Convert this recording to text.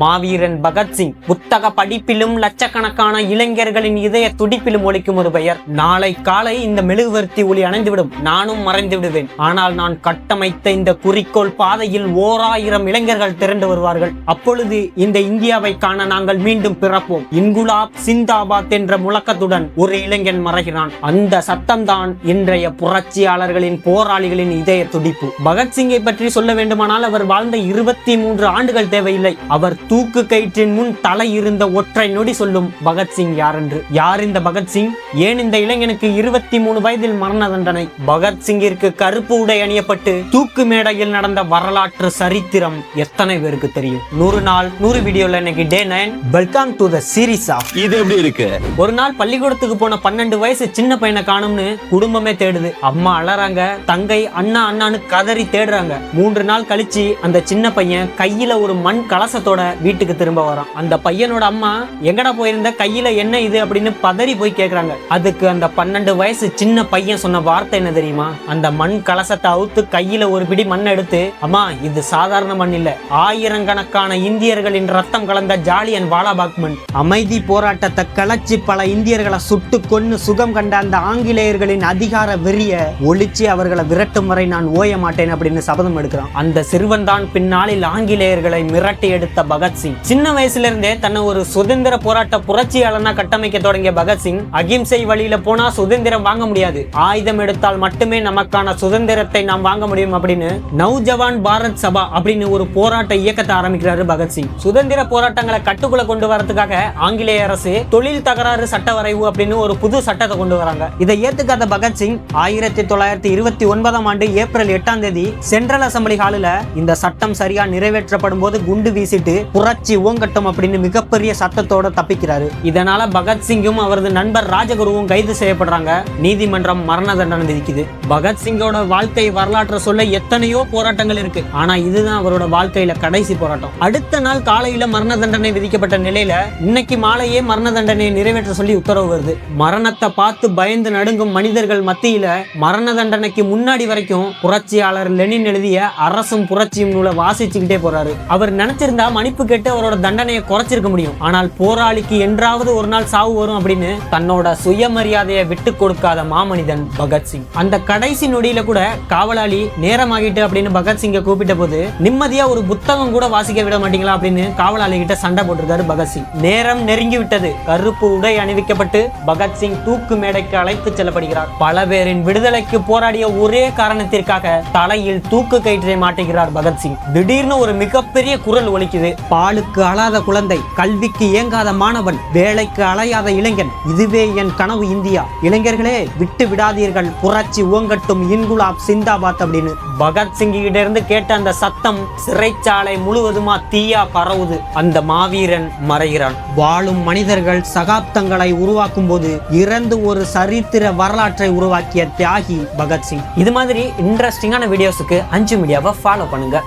மாவீரன் பகத்சிங். புத்தக படிப்பிலும் லட்சக்கணக்கான இளைஞர்களின் இதய துடிப்பிலும் ஒலிக்கும் ஒரு பெயர். நாளை காலை இந்த மெழுகுவர்த்தி ஒளி அணைந்துவிடும், நானும் மறைந்து விடுவேன். ஆனால் நான் கட்டமைத்த இந்த குறிக்கோள் பாதையில் 1000 இளைஞர்கள் திரண்டு வருவார்கள். அப்பொழுது இந்த இந்தியாவை காண நாங்கள் மீண்டும் பிறப்போம். இன்குலாப் சிந்தாபாத் என்ற முழக்கத்துடன் ஒரு இளைஞன் மறைகிறான். அந்த சத்தம்தான் இன்றைய புரட்சியாளர்களின் போராளிகளின் இதய துடிப்பு. பகத்சிங்கை பற்றி சொல்ல வேண்டுமானால் அவர் வாழ்ந்த 23 ஆண்டுகள் தேவையில்லை. அவர் தூக்கு கயிற்றின் முன் தலை இருந்த ஒற்றை நொடி சொல்லும் பகத்சிங் யார் என்று. யார் இந்த பகத்சிங்? ஏன் இந்த இளைஞனுக்கு 23 வயதில் மரண தண்டனை? பகத்சிங்கிற்கு கருப்பு உடை அணியப்பட்டு தூக்கு மேடையில் நடந்த வரலாற்று சரித்திரம் எத்தனை பேருக்கு தெரியும்? 100 நாள் 100 வீடியோல இன்னைக்கு day 9. Welcome to the series of இது எப்படி இருக்கு. ஒரு நாள் பள்ளிக்கூடத்துக்கு போன 12 வயசு சின்ன பையனை காணும்னு குடும்பமே தேடுது. அம்மா அழறாங்க, தங்கை அண்ணா அண்ணான்னு கதறி தேடுறாங்க. 3 நாள் கழிச்சு அந்த சின்ன பையன் கையில ஒரு மண் கலசத்தோட வீட்டுக்கு திரும்ப வரான். அந்த பையனோட அம்மா எங்கடா போயிருந்த, கையில என்ன இது அப்படின்னு பதறி போய் கேக்குறாங்க. அதுக்கு அந்த 12 வயசு சின்ன பையன் சொன்ன வார்த்தை என்ன தெரியுமா? அந்த மண் கலசத்தை அவுத்து கையில ஒரு பிடி மண் எடுத்து, அம்மா இது சாதாரண மண் இல்ல, ஆயிரக்கணக்கான இந்தியர்களின் ரத்தம் கலந்த ஜாலியன் வாலாபாக் மண். அமைதி போராட்டத்தை கலச்சி பல இந்தியர்களை சுட்டு கொன்னு சுகம் கண்ட அந்த ஆங்கிலேயர்களின் அதிகார வெறிய ஒழிச்சு அவர்களை விரட்டும் வரை நான் ஓய மாட்டேன் அப்படின்னு சபதம் எடுக்கிறான். அந்த சிறுவன் தான் பின்னாளில் ஆங்கிலேயர்களை மிரட்டி எடுத்த பகத்சிங். சின்ன வயசுல இருந்தே தன்னை ஒரு சுதந்திர போராட்ட புரட்சியாளனா கட்டமைக்க தொடங்கிய பகத்சிங், அகிம்சை வழியில போனா சுதந்திரம் வாங்க முடியாது, ஆயுதம் எடுத்தால் மட்டுமே நமக்கான சுதந்திரத்தை நாம் வாங்க முடியும் அப்படின்னு நவ்ஜவான் பாரத் சபா அப்படின்னு ஒரு போராட்ட இயக்கத்தை ஆரம்பிக்கிறாரு பகத்சிங். சுதந்திர போராட்டங்களை கட்டுக்குள்ள கொண்டு வரதுக்காக ஆங்கிலேய அரசு தொழில் தகராறு சட்ட வரைவு அப்படின்னு ஒரு புது சட்டத்தை கொண்டு வராங்க. இதை ஏத்துக்காத பகத்சிங் 1929 ஆண்டு ஏப்ரல் 8ஆம் தேதி சென்ட்ரல் அசம்பிளி ஹாலில் இந்த சட்டம் சரியா நிறைவேற்றப்படும் போது குண்டு வீசிட்டு புரட்சி ஓங்கட்டும் அப்படின்னு மிகப்பெரிய சத்தத்தோட தப்பிக்கிறாரு. இதனால பகத்சிங்கும் அவரது நண்பர் ராஜகுருவும் கைது செய்யப்படுறாங்க. நீதிமன்றம் மரண தண்டனை விதிக்குது. பகத்சிங்கோட வாழ்க்கை வரலாற்றை சொல்ல எத்தனையோ போராட்டங்கள் இருக்கு, ஆனா இதுதான் அவரோட வாழ்க்கையில கடைசி போராட்டம். அடுத்த நாள் காலையில மரண தண்டனை விதிக்கப்பட்ட நிலையில இன்னைக்கு மாலையே மரண தண்டனையை நிறைவேற்ற சொல்லி உத்தரவு வருது. மரணத்தை பார்த்து பயந்து நடுங்கும் மனிதர்கள் மத்தியில மரண தண்டனைக்கு முன்னாடி வரைக்கும் புரட்சியாளர் லெனின் எழுதிய அரசும் புரட்சியும் நூலை வாசிச்சுக்கிட்டே போறாரு. அவர் நினைச்சிருந்தா மன்னிப்பு கேட்டு அவரோட தண்டனையை குறைச்சிருக்க முடியும். ஆனால் போராளிக்கு என்றாவது ஒரு நாள் சாவு வரும் அப்படின்னு தன்னோட சுயமரியாதையை விட்டு கொடுக்காத மாமனிதன் பகத்சிங். அந்த கடைசி நொடியில கூட காவலாளி நேரமாகிட்டு அப்படின்னு பகத்சிங்கை கூப்பிட்ட போது நிம்மதியா ஒரு புத்தகம் கூட வாசிக்க விட மாட்டீங்களா அப்படின்னு காவலாளி கிட்ட சண்டை போட்டிருக்காரு பகத்சிங். நேரம் நெருங்கி விட்டது. கருப்பு உடை அணிவிக்கப்பட்டு பகத்சிங் தூக்கு மேடைக்கு அழைத்து செல்லப்படுகிறார். பல பேரின் விடுதலைக்கு போராடிய ஒரே காரணத்திற்காக தலையில் தூக்கு கயிற்றை மாட்டுகிறார் பகத்சிங். திடீர்னு ஒரு மிகப்பெரிய குரல் ஒலிக்குது. பாலுக்கு அழாத குழந்தை, கல்விக்கு ஏங்காத மாணவன், வேலைக்கு அலையாத இளைஞன், இதுவே என் கனவு இந்தியா. இளைஞர்களே விட்டு விடாதீர்கள், புரட்சி ஓங்கட்டும், இன்குலாப் சிந்தாபாத் அப்படின்னு பகத்சிங் கிட்ட இருந்து கேட்ட அந்த சத்தம் சிறைச்சாலை முழுவதுமா தீயா பரவுது. அந்த மாவீரன் மறைகிறான். வாழும் மனிதர்கள் சகாப்தங்களை உருவாக்கும் போது இறந்து ஒரு சரித்திர வரலாற்றை உருவாக்கிய தியாகி பகத்சிங். இது மாதிரி இன்ட்ரெஸ்டிங்கான வீடியோஸுக்கு 5 மீடியாவை ஃபாலோ பண்ணுங்க.